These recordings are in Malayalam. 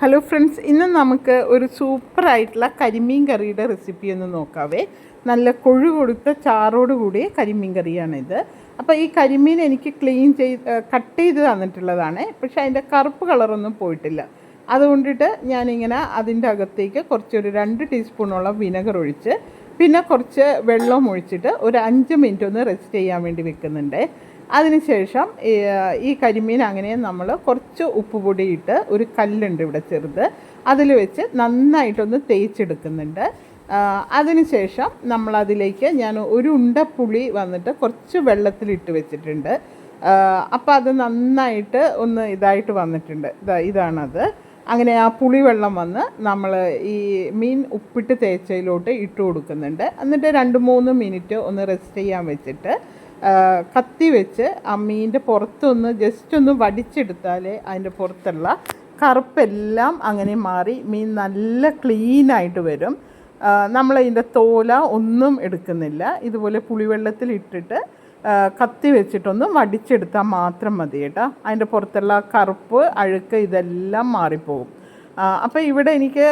ഹലോ ഫ്രണ്ട്സ്, ഇന്ന് നമുക്ക് ഒരു സൂപ്പറായിട്ടുള്ള കരിമീൻ കറിയുടെ റെസിപ്പി ഒന്ന് നോക്കാവേ. നല്ല കൊഴു കൊടുത്ത ചാറോട് കൂടിയ കരിമീൻ കറിയാണിത്. അപ്പോൾ ഈ കരിമീൻ എനിക്ക് കട്ട് ചെയ്ത് തന്നിട്ടുള്ളതാണ്. പക്ഷേ അതിൻ്റെ കറുപ്പ് കളറൊന്നും പോയിട്ടില്ല. അതുകൊണ്ടിട്ട് ഞാനിങ്ങനെ അതിൻ്റെ അകത്തേക്ക് കുറച്ചൊരു 2 ടീസ്പൂണോളം വിനെഗർ ഒഴിച്ച് പിന്നെ കുറച്ച് വെള്ളം ഒഴിച്ചിട്ട് ഒരു 5 മിനിറ്റ് ഒന്ന് റെസ്റ്റ് ചെയ്യാൻ വേണ്ടി വെക്കുന്നുണ്ട്. അതിനുശേഷം ഈ കരിമീൻ അങ്ങനെ നമ്മൾ കുറച്ച് ഉപ്പുപൊടി ഇട്ട് ഒരു കല്ലുണ്ട് ഇവിടെ ചെറുത്, അതിൽ വെച്ച് നന്നായിട്ടൊന്ന് തേച്ചെടുക്കുന്നുണ്ട്. അതിനുശേഷം നമ്മളതിലേക്ക് ഞാൻ ഒരു ഉണ്ട പുളി വന്നിട്ട് കുറച്ച് വെള്ളത്തിലിട്ട് വെച്ചിട്ടുണ്ട്. അപ്പോൾ അത് നന്നായിട്ട് ഒന്ന് ഇതായിട്ട് വന്നിട്ടുണ്ട്. ഇതാണത്. അങ്ങനെ ആ പുളിവെള്ളം വന്ന് നമ്മൾ ഈ മീൻ ഉപ്പിട്ട് തേച്ചതിലോട്ട് ഇട്ട് കൊടുക്കുന്നുണ്ട്. എന്നിട്ട് 2-3 മിനിറ്റ് ഒന്ന് റെസ്റ്റ് ചെയ്യാൻ വെച്ചിട്ട് കത്തി വെച്ച് ആ മീനിൻ്റെ പുറത്തൊന്ന് ജസ്റ്റ് ഒന്ന് വടിച്ചെടുത്താലേ അതിൻ്റെ പുറത്തുള്ള കറുപ്പെല്ലാം അങ്ങനെ മാറി മീൻ നല്ല ക്ലീനായിട്ട് വരും. നമ്മളതിൻ്റെ തോല ഒന്നും എടുക്കുന്നില്ല. ഇതുപോലെ പുളിവെള്ളത്തിൽ ഇട്ടിട്ട് കത്തി വെച്ചിട്ടൊന്ന് വടിച്ചെടുത്താൽ മാത്രം മതി കേട്ടോ. അതിൻ്റെ പുറത്തുള്ള കറുപ്പ്, അഴുക്ക് ഇതെല്ലാം മാറിപ്പോകും. അപ്പോൾ ഇവിടെ എനിക്ക്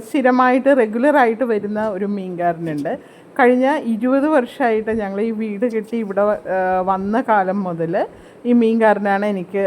സ്ഥിരമായിട്ട് റെഗുലറായിട്ട് വരുന്ന ഒരു മീൻകാരനുണ്ട്. കഴിഞ്ഞ 20 വർഷമായിട്ട് ഞങ്ങൾ ഈ വീട് കെട്ടി ഇവിടെ വന്ന കാലം മുതൽ ഈ മീൻകാരനാണ് എനിക്ക്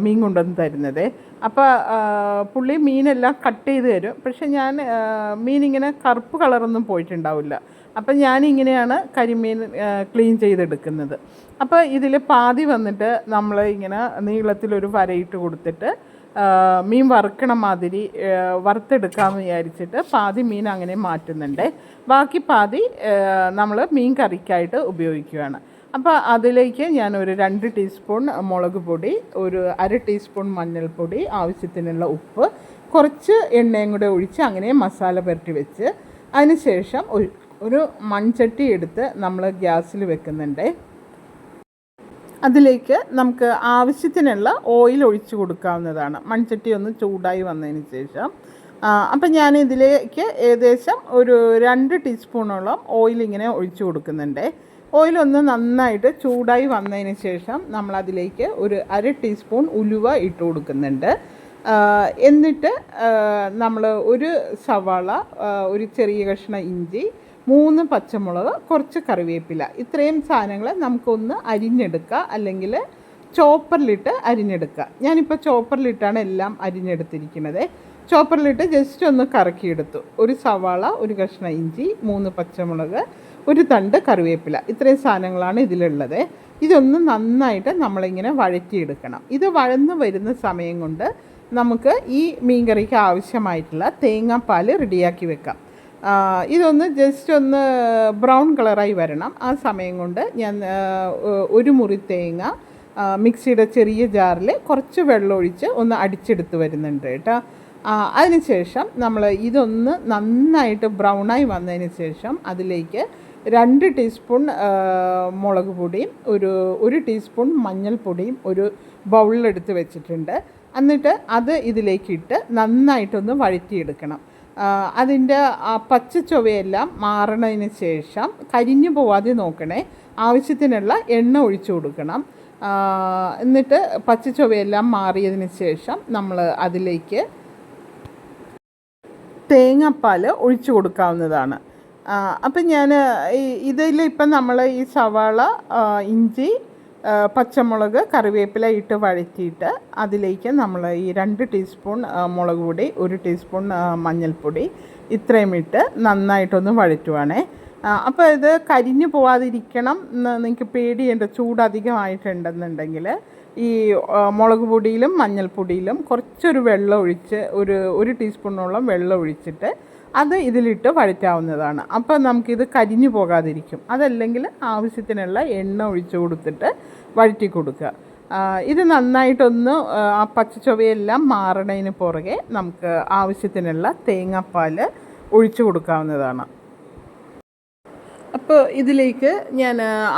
മീൻ കൊണ്ടുവന്ന് തരുന്നത്. അപ്പോൾ പുള്ളി മീനെല്ലാം കട്ട് ചെയ്ത് തരും. പക്ഷെ ഞാൻ മീനിങ്ങനെ കറുപ്പ് കളറൊന്നും പോയിട്ടുണ്ടാവില്ല. അപ്പം ഞാനിങ്ങനെയാണ് കരിമീൻ ക്ലീൻ ചെയ്തെടുക്കുന്നത്. അപ്പോൾ ഇതിൽ പാതി വന്നിട്ട് നമ്മൾ ഇങ്ങനെ നീളത്തിലൊരു വരയിട്ട് കൊടുത്തിട്ട് മീൻ വറുക്കണ മാതിരി വറുത്തെടുക്കാമെന്ന് വിചാരിച്ചിട്ട് പാതി മീൻ അങ്ങനെ മാറ്റുന്നുണ്ട്. ബാക്കി പാതി നമ്മൾ മീൻ കറിക്കായിട്ട് ഉപയോഗിക്കുകയാണ്. അപ്പോൾ അതിലേക്ക് ഞാൻ ഒരു 2 ടീസ്പൂൺ മുളക് പൊടി, ഒരു 1/2 ടീസ്പൂൺ മഞ്ഞൾപ്പൊടി, ആവശ്യത്തിനുള്ള ഉപ്പ്, കുറച്ച് എണ്ണയും കൂടെ ഒഴിച്ച് അങ്ങനെ മസാല പുരട്ടി വെച്ച് അതിനുശേഷം ഒരു മൺചട്ടി എടുത്ത് നമ്മൾ ഗ്യാസിൽ വെക്കുന്നുണ്ട്. അതിലേക്ക് നമുക്ക് ആവശ്യത്തിനുള്ള ഓയിൽ ഒഴിച്ച് കൊടുക്കാവുന്നതാണ്. മൺചട്ടി ഒന്ന് ചൂടായി വന്നതിന് ശേഷം അപ്പം ഞാൻ ഇതിലേക്ക് ഏകദേശം ഒരു 2 ടീസ്പൂണോളം ഓയിൽ ഇങ്ങനെ ഒഴിച്ച് കൊടുക്കുന്നുണ്ട്. ഓയിലൊന്ന് നന്നായിട്ട് ചൂടായി വന്നതിന് ശേഷം നമ്മളതിലേക്ക് ഒരു 1/2 ടീസ്പൂൺ ഉലുവ ഇട്ട് കൊടുക്കുന്നുണ്ട്. എന്നിട്ട് നമ്മൾ ഒരു സവാള, ഒരു ചെറിയ കഷ്ണം ഇഞ്ചി, 3 പച്ചമുളക്, കുറച്ച് കറിവേപ്പില, ഇത്രയും സാധനങ്ങൾ നമുക്കൊന്ന് അരിഞ്ഞെടുക്കുക, അല്ലെങ്കിൽ ചോപ്പറിലിട്ട് അരിഞ്ഞെടുക്കുക. ഞാനിപ്പോൾ ചോപ്പറിലിട്ടാണ് എല്ലാം അരിഞ്ഞെടുത്തിരിക്കുന്നത്. ചോപ്പറിലിട്ട് ജസ്റ്റ് ഒന്ന് കറക്കിയെടുത്തു. ഒരു സവാള, ഒരു കഷ്ണം ഇഞ്ചി, 3 പച്ചമുളക്, ഒരു തണ്ട് കറിവേപ്പില, ഇത്രയും സാധനങ്ങളാണ് ഇതിലുള്ളത്. ഇതൊന്ന് നന്നായിട്ട് നമ്മളിങ്ങനെ വഴറ്റിയെടുക്കണം. ഇത് വഴന്ന് വരുന്ന സമയം കൊണ്ട് നമുക്ക് ഈ മീൻകറിക്ക് ആവശ്യമായിട്ടുള്ള തേങ്ങാപ്പാൽ റെഡിയാക്കി വെക്കാം. ഇതൊന്ന് ജസ്റ്റ് ഒന്ന് ബ്രൗൺ കളറായി വരണം. ആ സമയം കൊണ്ട് ഞാൻ ഒരു മുറി തേങ്ങ മിക്സിയുടെ ചെറിയ ജാറിൽ കുറച്ച് വെള്ളം ഒഴിച്ച് ഒന്ന് അടിച്ചെടുത്ത് വരുന്നുണ്ട് കേട്ടോ. അതിനുശേഷം നമ്മൾ ഇതൊന്ന് നന്നായിട്ട് ബ്രൗണായി വന്നതിന് ശേഷം അതിലേക്ക് 2 ടീസ്പൂൺ മുളക് പൊടിയും ഒരു ടീസ്പൂൺ മഞ്ഞൾപ്പൊടിയും ഒരു ബൗളിലെടുത്ത് വെച്ചിട്ടുണ്ട്. എന്നിട്ട് അത് ഇതിലേക്കിട്ട് നന്നായിട്ടൊന്ന് വഴറ്റിയെടുക്കണം. അതിൻ്റെ പച്ച ചൊവയെല്ലാം മാറണതിന് ശേഷം കരിഞ്ഞു പോവാതെ നോക്കണേ. ആവശ്യത്തിനുള്ള എണ്ണ ഒഴിച്ചു കൊടുക്കണം. എന്നിട്ട് പച്ച ചൊവയെല്ലാം മാറിയതിന് ശേഷം നമ്മൾ അതിലേക്ക് തേങ്ങാപ്പാൽ ഒഴിച്ചു കൊടുക്കാവുന്നതാണ്. അപ്പം ഞാൻ ഇതിലിപ്പം നമ്മൾ ഈ സവാള, ഇഞ്ചി, പച്ചമുളക്, കറിവേപ്പില ഇട്ട് വഴറ്റിയിട്ട് അതിലേക്ക് നമ്മൾ ഈ 2 ടീസ്പൂൺ മുളക് പൊടി, 1 ടീസ്പൂൺ മഞ്ഞൾപ്പൊടി, ഇത്രയും ഇട്ട് നന്നായിട്ടൊന്ന് വഴറ്റുവാണേ. അപ്പോൾ ഇത് കരിഞ്ഞു പോവാതിരിക്കണം എന്ന് നിങ്ങൾക്ക് പേടിയുണ്ട്. ചൂടധികമായിട്ടുണ്ടെന്നുണ്ടെങ്കിൽ ഈ മുളക് പൊടിയിലും മഞ്ഞൾപ്പൊടിയിലും കുറച്ചൊരു വെള്ളം ഒഴിച്ച് ഒരു ടീസ്പൂണോളം വെള്ളം ഒഴിച്ചിട്ട് അത് ഇതിലിട്ട് വഴറ്റാവുന്നതാണ്. അപ്പോൾ നമുക്കിത് കരിഞ്ഞു പോകാതിരിക്കും. അതല്ലെങ്കിൽ ആവശ്യത്തിനുള്ള എണ്ണ ഒഴിച്ച് കൊടുത്തിട്ട് വഴറ്റി കൊടുക്കുക. ഇത് നന്നായിട്ടൊന്ന് ആ പച്ചച്ചൊവയെല്ലാം മാറണതിന് പുറകെ നമുക്ക് ആവശ്യത്തിനുള്ള തേങ്ങാപ്പാൽ ഒഴിച്ചു കൊടുക്കാവുന്നതാണ്. അപ്പോൾ ഇതിലേക്ക് ഞാൻ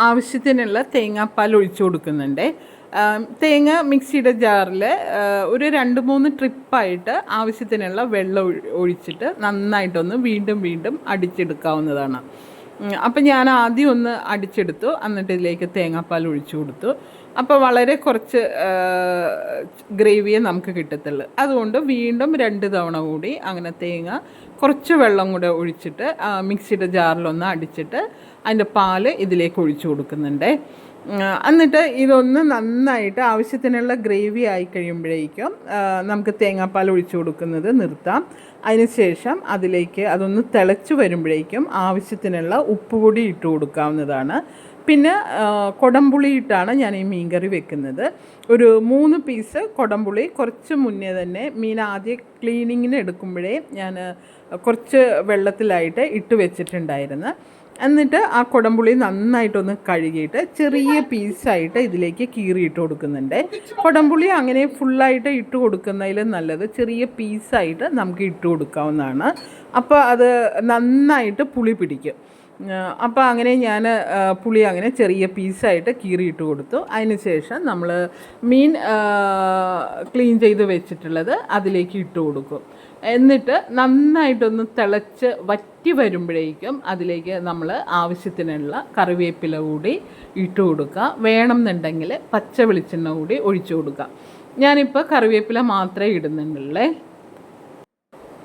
ആവശ്യത്തിനുള്ള തേങ്ങാപ്പാൽ ഒഴിച്ചു കൊടുക്കുന്നുണ്ട്. തേങ്ങ മിക്സിയുടെ ജാറിൽ ഒരു 2-3 ട്രിപ്പായിട്ട് ആവശ്യത്തിനുള്ള വെള്ളം ഒഴിച്ചിട്ട് നന്നായിട്ടൊന്ന് വീണ്ടും അടിച്ചെടുക്കാവുന്നതാണ്. അപ്പം ഞാൻ ആദ്യം ഒന്ന് അടിച്ചെടുത്തു. എന്നിട്ട് ഇതിലേക്ക് തേങ്ങാപ്പാൽ ഒഴിച്ചു കൊടുത്തു. അപ്പോൾ വളരെ കുറച്ച് ഗ്രേവിയെ നമുക്ക് കിട്ടത്തുള്ളൂ. അതുകൊണ്ട് വീണ്ടും 2 തവണ കൂടി അങ്ങനെ തേങ്ങ കുറച്ച് വെള്ളം കൂടെ ഒഴിച്ചിട്ട് മിക്സിയുടെ ജാറിലൊന്ന് അടിച്ചിട്ട് അതിൻ്റെ പാല് ഇതിലേക്ക് ഒഴിച്ചു കൊടുക്കുന്നുണ്ട്. എന്നിട്ട് ഇതൊന്ന് നന്നായിട്ട് ആവശ്യത്തിനുള്ള ഗ്രേവി ആയി കഴിയുമ്പോഴേക്കും നമുക്ക് തേങ്ങാപ്പാൽ ഒഴിച്ചു കൊടുക്കുന്നത് നിർത്താം. അതിനുശേഷം അതിലേക്ക് അതൊന്ന് തിളച്ച് വരുമ്പോഴേക്കും ആവശ്യത്തിനുള്ള ഉപ്പ് കൂടി ഇട്ട് കൊടുക്കാവുന്നതാണ്. പിന്നെ കൊടംപുളി ഇട്ടാണ് ഞാൻ ഈ മീൻകറി വെക്കുന്നത്. ഒരു 3 പീസ് കൊടംപുളി കുറച്ച് മുന്നേ തന്നെ മീൻ ആദ്യം ക്ലീനിങ്ങിന് എടുക്കുമ്പോഴേ ഞാൻ കുറച്ച് വെള്ളത്തിലായിട്ട് ഇട്ട് വെച്ചിട്ടുണ്ടായിരുന്നു. എന്നിട്ട് ആ കൊടംപുളി നന്നായിട്ടൊന്ന് കഴുകിയിട്ട് ചെറിയ പീസായിട്ട് ഇതിലേക്ക് കീറിയിട്ട് കൊടുക്കുന്നുണ്ട്. കൊടംപുളി അങ്ങനെ ഫുള്ളായിട്ട് ഇട്ട് കൊടുക്കുന്നതിലും നല്ലത് ചെറിയ പീസായിട്ട് നമുക്ക് ഇട്ട് കൊടുക്കാവുന്നതാണ്. അപ്പോൾ അത് നന്നായിട്ട് പുളി പിടിക്കും. അപ്പോൾ അങ്ങനെ ഞാൻ പുളി അങ്ങനെ ചെറിയ പീസായിട്ട് കീറിയിട്ട് കൊടുത്തു. അതിന് ശേഷം നമ്മൾ മീൻ ക്ലീൻ ചെയ്ത് വെച്ചിട്ടുള്ളത് അതിലേക്ക് ഇട്ട് കൊടുക്കും. എന്നിട്ട് നന്നായിട്ടൊന്ന് തിളച്ച് വറ്റി വരുമ്പോഴേക്കും അതിലേക്ക് നമ്മൾ ആവശ്യത്തിനുള്ള കറിവേപ്പില കൂടി ഇട്ട് കൊടുക്കുക. വേണമെന്നുണ്ടെങ്കിൽ പച്ച വെളിച്ചെണ്ണ കൂടി ഒഴിച്ചു കൊടുക്കുക. ഞാനിപ്പോൾ കറിവേപ്പില മാത്രമേ ഇടുന്നുള്ളേ.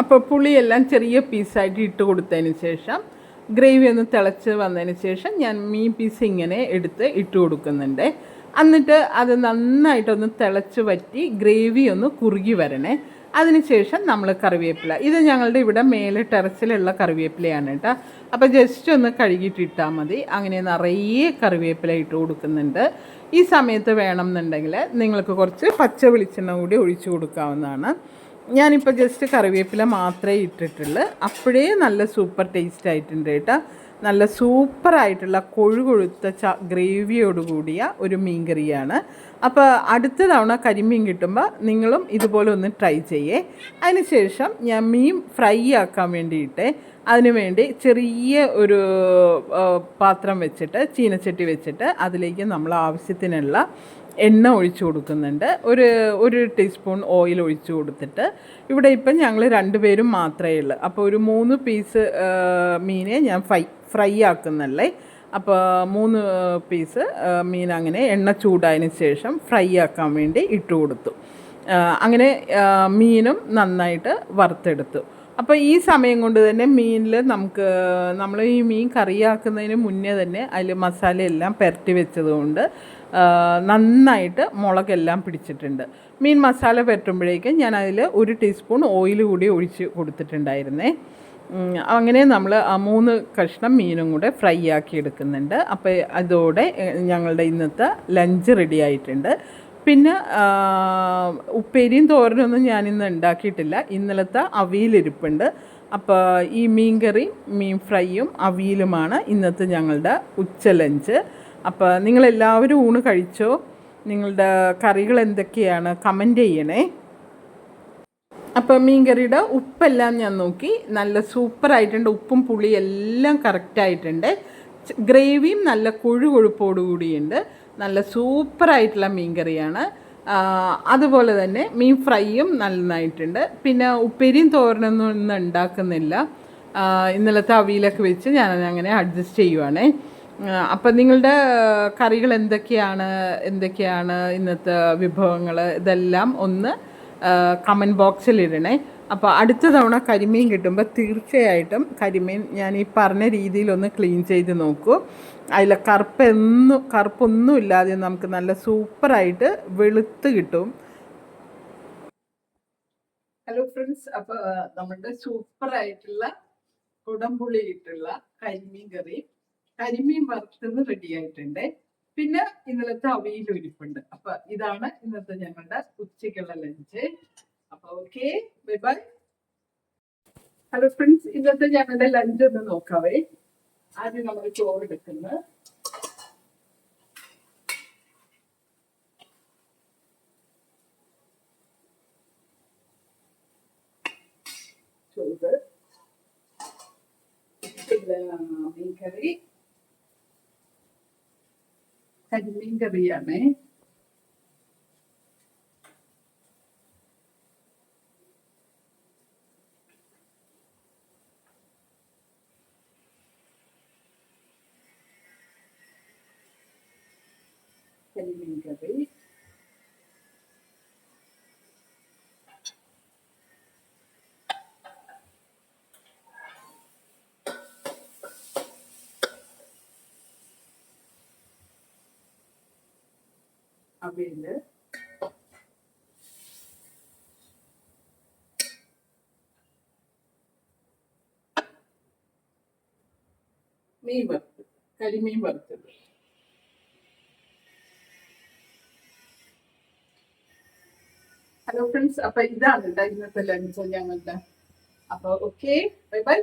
അപ്പോൾ പുളിയെല്ലാം ചെറിയ പീസായിട്ട് ഇട്ട് കൊടുത്തതിന് ശേഷം ഗ്രേവി ഒന്ന് തിളച്ച് വന്നതിന് ശേഷം ഞാൻ മീൻ പീസ് ഇങ്ങനെ എടുത്ത് ഇട്ട് കൊടുക്കുന്നുണ്ട്. എന്നിട്ട് അത് നന്നായിട്ടൊന്ന് തിളച്ച് വറ്റി ഗ്രേവി ഒന്ന് കുറുകി വരണേ. അതിനുശേഷം നമ്മൾ കറിവേപ്പില, ഇത് ഞങ്ങളുടെ ഇവിടെ മേലെ ടെറസിലുള്ള കറിവേപ്പിലയാണ് കേട്ടോ. അപ്പോൾ ജസ്റ്റ് ഒന്ന് കഴുകിയിട്ടിട്ടാൽ മതി. അങ്ങനെ നിറയെ കറിവേപ്പില ഇട്ട് കൊടുക്കുന്നുണ്ട്. ഈ സമയത്ത് വേണമെന്നുണ്ടെങ്കിൽ നിങ്ങൾക്ക് കുറച്ച് പച്ച വെളിച്ചെണ്ണ കൂടി ഒഴിച്ചു കൊടുക്കാവുന്നതാണ്. ഞാനിപ്പോൾ ജസ്റ്റ് കറിവേപ്പില മാത്രമേ ഇട്ടിട്ടുള്ളൂ. അപ്പോഴേ നല്ല സൂപ്പർ ടേസ്റ്റ് ആയിട്ടുണ്ട് കേട്ടോ. നല്ല സൂപ്പറായിട്ടുള്ള കൊഴുകൊഴുത്ത ഗ്രേവിയോട് കൂടിയ ഒരു മീൻ കറിയാണ്. അപ്പോൾ അടുത്ത തവണ കരിമീൻ കിട്ടുമ്പോൾ നിങ്ങളും ഇതുപോലെ ഒന്ന് ട്രൈ ചെയ്യേ. അതിന് ശേഷം ഞാൻ മീൻ ഫ്രൈ ആക്കാൻ വേണ്ടിയിട്ട് അതിനുവേണ്ടി ചെറിയ ഒരു പാത്രം വെച്ചിട്ട് ചീനച്ചട്ടി വെച്ചിട്ട് അതിലേക്ക് നമ്മൾ ആവശ്യത്തിനുള്ള എണ്ണ ഒഴിച്ചു കൊടുക്കുന്നുണ്ട്. ഒരു ടീസ്പൂൺ ഓയിൽ ഒഴിച്ചു കൊടുത്തിട്ട് ഇവിടെ ഇപ്പം ഞങ്ങൾ 2 പേരും മാത്രമേ ഉള്ളൂ. അപ്പോൾ ഒരു 3 പീസ് മീനെ ഞാൻ ഫ്രൈ ആക്കുന്നല്ലേ. അപ്പോൾ 3 പീസ് മീൻ അങ്ങനെ എണ്ണ ചൂടായതിന് ശേഷം ഫ്രൈ ആക്കാൻ വേണ്ടി ഇട്ട് കൊടുത്തു. അങ്ങനെ മീനും നന്നായിട്ട് വറുത്തെടുത്തു. അപ്പോൾ ഈ സമയം കൊണ്ട് തന്നെ മീനിൽ നമ്മൾ ഈ മീൻ കറിയാക്കുന്നതിന് മുന്നേ തന്നെ അതിൽ മസാലയെല്ലാം പുരട്ടി വെച്ചതുകൊണ്ട് നന്നായിട്ട് മുളകെല്ലാം പിടിച്ചിട്ടുണ്ട്. മീൻ മസാല പുരട്ടുമ്പോഴേക്കും ഞാൻ അതിൽ 1 ടീസ്പൂൺ ഓയിൽ കൂടി ഒഴിച്ച് കൊടുത്തിട്ടുണ്ടായിരുന്നേ. അങ്ങനെ നമ്മൾ ആ 3 കഷ്ണം മീനും കൂടെ ഫ്രൈ ആക്കി എടുക്കുന്നുണ്ട്. അപ്പോൾ അതോടെ ഞങ്ങളുടെ ഇന്നത്തെ ലഞ്ച് റെഡി ആയിട്ടുണ്ട്. പിന്നെ ഉപ്പേരിയും തോരനൊന്നും ഞാനിന്ന് ഉണ്ടാക്കിയിട്ടില്ല. ഇന്നലത്തെ അവിയലിരിപ്പുണ്ട്. അപ്പോൾ ഈ മീൻ കറി, മീൻ ഫ്രൈയും അവിയലുമാണ് ഇന്നത്തെ ഞങ്ങളുടെ ഉച്ച ലഞ്ച്. അപ്പോൾ നിങ്ങളെല്ലാവരും ഊണ് കഴിച്ചോ? നിങ്ങളുടെ കറികൾ എന്തൊക്കെയാണ് കമൻറ്റ് ചെയ്യണേ. അപ്പോൾ മീൻ കറിയുടെ ഉപ്പെല്ലാം ഞാൻ നോക്കി, നല്ല സൂപ്പറായിട്ടുണ്ട്. ഉപ്പും പുളിയും എല്ലാം കറക്റ്റായിട്ടുണ്ട്. ഗ്രേവിയും നല്ല കൊഴുകൊഴുപ്പോടുകൂടിയുണ്ട്. നല്ല സൂപ്പറായിട്ടുള്ള മീൻ കറിയാണ്. അതുപോലെ തന്നെ മീൻ ഫ്രൈയും നന്നായിട്ടുണ്ട്. പിന്നെ ഉപ്പേരിയും തോരനൊന്നും ഇന്ന് ഉണ്ടാക്കുന്നില്ല. ഇന്നലത്തെ അവിയലൊക്കെ വെച്ച് ഞാൻ അങ്ങനെ അഡ്ജസ്റ്റ് ചെയ്യുവാണേ. അപ്പം നിങ്ങളുടെ കറികൾ എന്തൊക്കെയാണ് ഇന്നത്തെ വിഭവങ്ങൾ, ഇതെല്ലാം ഒന്ന് കമൻറ്റ് ബോക്സിലിടണേ. അപ്പോൾ അടുത്ത തവണ കരിമീൻ കിട്ടുമ്പോൾ തീർച്ചയായിട്ടും കരിമീൻ ഞാൻ ഈ പറഞ്ഞ രീതിയിലൊന്ന് ക്ലീൻ ചെയ്ത് നോക്കൂ. അതിൽ കറുപ്പൊന്നും ഇല്ലാതെ നമുക്ക് നല്ല സൂപ്പറായിട്ട് വെളുത്ത് കിട്ടും. ഹലോ ഫ്രണ്ട്സ്, അപ്പോൾ നമ്മുടെ സൂപ്പറായിട്ടുള്ള കുടംപുളി ഇട്ടുള്ള കരിമീൻ കറി, കരിമീൻ വറുത്തത് റെഡി ആയിട്ടുണ്ട്. പിന്നെ ഇന്നലത്തെ അവിയൽ ഇരിപ്പുണ്ട്. അപ്പൊ ഇതാണ് ഇന്നത്തെ ഞങ്ങളുടെ ഉച്ചയ്ക്കുള്ള ലഞ്ച്. അപ്പൊ okay, bye bye. Hello friends, ഇന്നത്തെ ഞങ്ങളുടെ ലഞ്ച് ഒന്ന് നോക്കാവേ. ആദ്യം നമ്മൾ ചോറ് എടുക്കുന്നത്, ചോറ്, മീൻ കറി, കരിമീൻ കറിയാണ്. കരിമീൻ കറി. അവിയല്, മീൻ വറുത്തത്, കരിമീൻ വറുത്തത്. ഹലോ ഫ്രണ്ട്സ്, അപ്പൊ ഇതാണ് കേട്ടോ ഇന്നത്തെ ലഞ്ച് ഞങ്ങളുടെ. അപ്പൊ ഓക്കെ, ബൈ ബൈ.